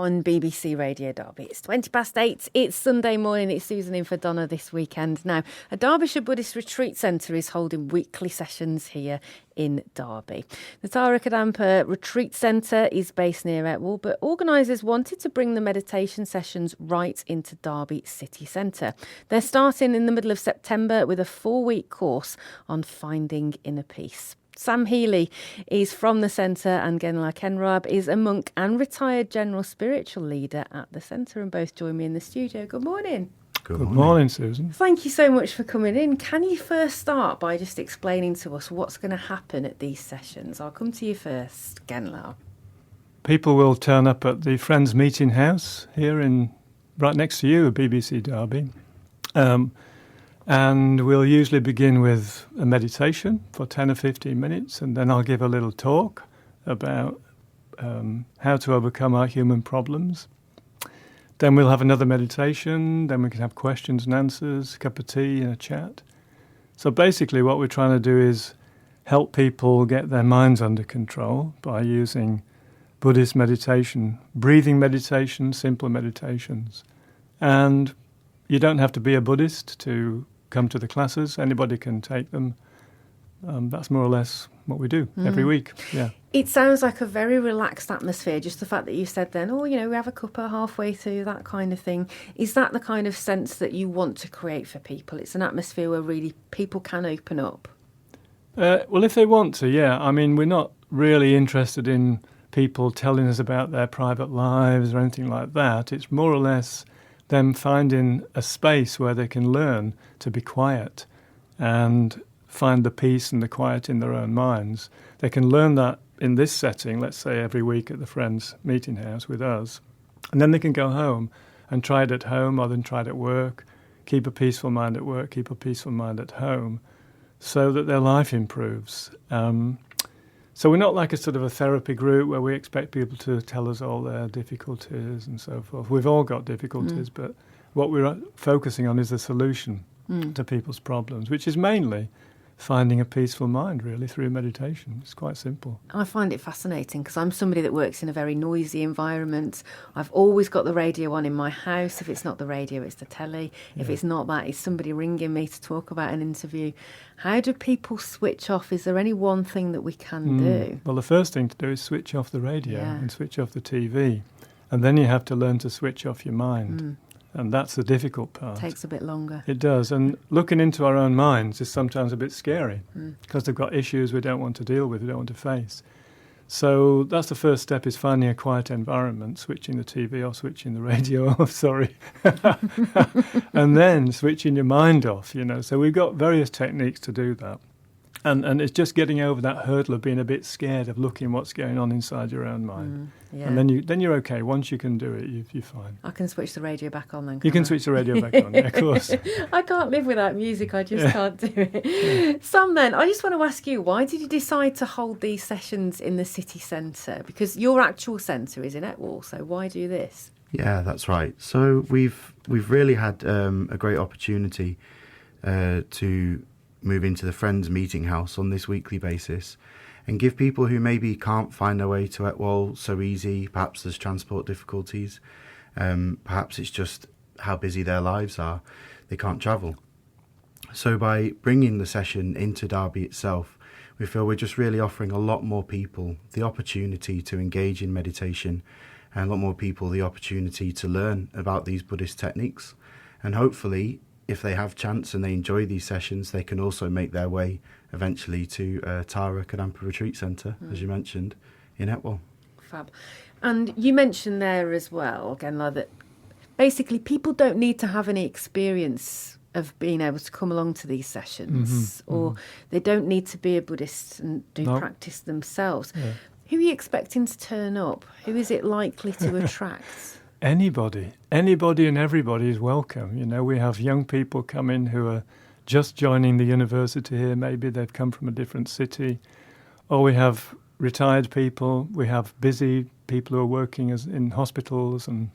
on BBC Radio Derby. It's 8:20. It's Sunday morning. It's Susan in for Donna this weekend. Now, a Derbyshire Buddhist retreat centre is holding weekly sessions here in Derby. The Tara IKRC retreat centre is based near Etwall, but organisers wanted to bring the meditation sessions right into Derby city centre. They're starting in the middle of September with a 4-week course on finding inner peace. Sam Healy is from the centre and Kheynrab is a monk and retired general spiritual leader at the centre, and both join me in the studio. Good morning. Good morning, Susan. Thank you so much for coming in. Can you first start by just explaining to us what's going to happen at these sessions? I'll come to you first, Kheynrab. People will turn up at the Frinds Meeting House here right next to you at BBC Derby. And we'll usually begin with a meditation for 10 or 15 minutes, and then I'll give a little talk about how to overcome our human problems. Then we'll have another meditation, then we can have questions and answers, a cup of tea and a chat. So basically what we're trying to do is help people get their minds under control by using Buddhist meditation, breathing meditation, simple meditations. And you don't have to be a Buddhist to come to the classes. Anybody can take them. That's more or less what we do every week. Yeah. It sounds like a very relaxed atmosphere, just the fact that you said then, we have a cuppa halfway through, that kind of thing. Is that the kind of sense that you want to create for people? It's an atmosphere where really people can open up. Well, if they want to, yeah. I mean, we're not really interested in people telling us about their private lives or anything like that. It's more or less them finding a space where they can learn to be quiet and find the peace and the quiet in their own minds. They can learn that in this setting, let's say every week at the Friends Meeting House with us, and then they can go home and try it at home or then try it at work, keep a peaceful mind at work, keep a peaceful mind at home, so that their life improves. So we're not like a sort of a therapy group where we expect people to tell us all their difficulties and so forth. We've all got difficulties, but what we're focusing on is the solution to people's problems, which is mainly finding a peaceful mind, really, through meditation. It's quite simple. I find it fascinating because I'm somebody that works in a very noisy environment. I've always got the radio on in my house. If it's not the radio, it's the telly. If it's not that, it's somebody ringing me to talk about an interview. How do people switch off? Is there any one thing that we can do? Well, the first thing to do is switch off the radio and switch off the TV. And then you have to learn to switch off your mind. And that's the difficult part. It takes a bit longer. It does. And looking into our own minds is sometimes a bit scary because they've got issues we don't want to deal with, we don't want to face. So that's the first step, is finding a quiet environment, switching the TV off, switching the radio off, and then switching your mind off, So we've got various techniques to do that. And it's just getting over that hurdle of being a bit scared of looking what's going on inside your own mind. And then you're okay. Once you can do it, you're fine. I can switch the radio back on then. You can switch the radio back on, yeah, of course. I can't live without music. I just can't do it. Sam, then, I just want to ask you, why did you decide to hold these sessions in the city centre? Because your actual centre is in Etwall, so why do this? Yeah, that's right. So we've really had a great opportunity to move into the Friends Meeting House on this weekly basis and give people who maybe can't find their way to Etwall so easy, perhaps there's transport difficulties, perhaps it's just how busy their lives are, they can't travel. So by bringing the session into Derby itself, we feel we're just really offering a lot more people the opportunity to engage in meditation and a lot more people the opportunity to learn about these Buddhist techniques. And hopefully, if they have chance and they enjoy these sessions, they can also make their way eventually to Tara IKRC Retreat Centre, as you mentioned, in Etwall. Fab. And you mentioned there as well, again, that basically people don't need to have any experience of being able to come along to these sessions, or they don't need to be a Buddhist and do practice themselves. Yeah. Who are you expecting to turn up? Who is it likely to attract? Anybody and everybody is welcome. We have young people come in who are just joining the university here. Maybe they've come from a different city. Or we have retired people. We have busy people who are working in hospitals. And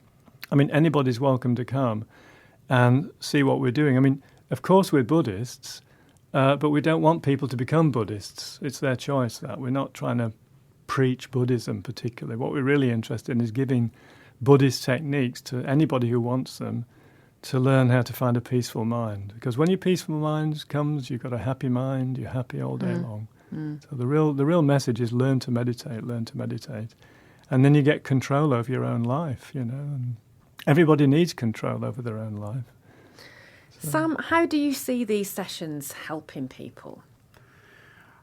anybody's welcome to come and see what we're doing. Of course we're Buddhists, but we don't want people to become Buddhists. It's their choice that. We're not trying to preach Buddhism particularly. What we're really interested in is giving Buddhist techniques to anybody who wants them to learn how to find a peaceful mind. Because when your peaceful mind comes, you've got a happy mind, you're happy all day long. So the real message is learn to meditate. And then you get control over your own life, and everybody needs control over their own life. So. Sam, how do you see these sessions helping people?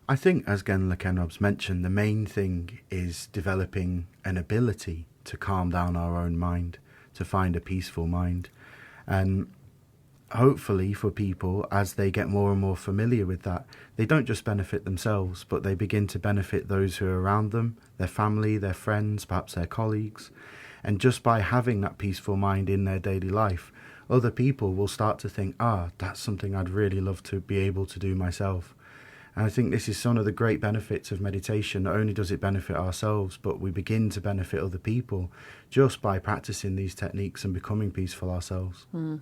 I think, as Kheynrab's mentioned, the main thing is developing an ability to calm down our own mind, to find a peaceful mind. And hopefully for people, as they get more and more familiar with that, they don't just benefit themselves, but they begin to benefit those who are around them, their family, their friends, perhaps their colleagues. And just by having that peaceful mind in their daily life, other people will start to think, that's something I'd really love to be able to do myself. And I think this is one of the great benefits of meditation. Not only does it benefit ourselves, but we begin to benefit other people just by practicing these techniques and becoming peaceful ourselves. And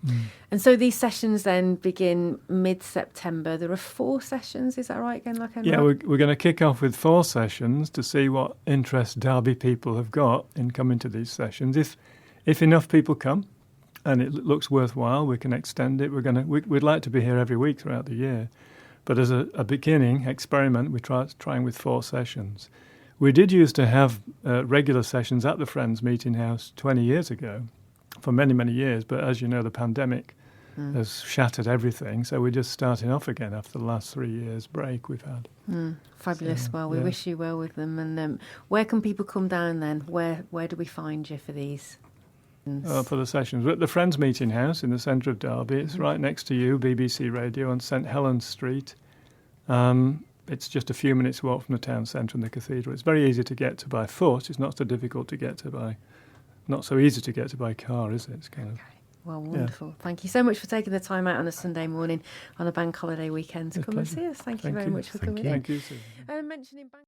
so these sessions then begin mid-September. There are 4 sessions, is that right again? Yeah, we're going to kick off with 4 sessions to see what interest Derby people have got in coming to these sessions. If enough people come and it looks worthwhile, we can extend it. We'd like to be here every week throughout the year. But as a beginning experiment, we're trying with 4 sessions. We did used to have regular sessions at the Frinds Meeting House 20 years ago, for many, many years. But as you know, the pandemic has shattered everything. So we're just starting off again after the last 3 years break we've had. Fabulous. So, well, we wish you well with them. And where can people come down then? Where do we find you for these? For the sessions. We're at the Frinds Meeting House in the centre of Derby. It's right next to you, BBC Radio, on St Helens Street. It's just a few minutes walk from the town centre and the cathedral. It's very easy to get to by foot. It's not so difficult to get to not so easy to get to by car, is it? It's kind of. Well, wonderful. Yeah. Thank you so much for taking the time out on a Sunday morning on a bank holiday weekend to come and see us. Thank you very much for coming in. Thank you, Susan. Mentioning bank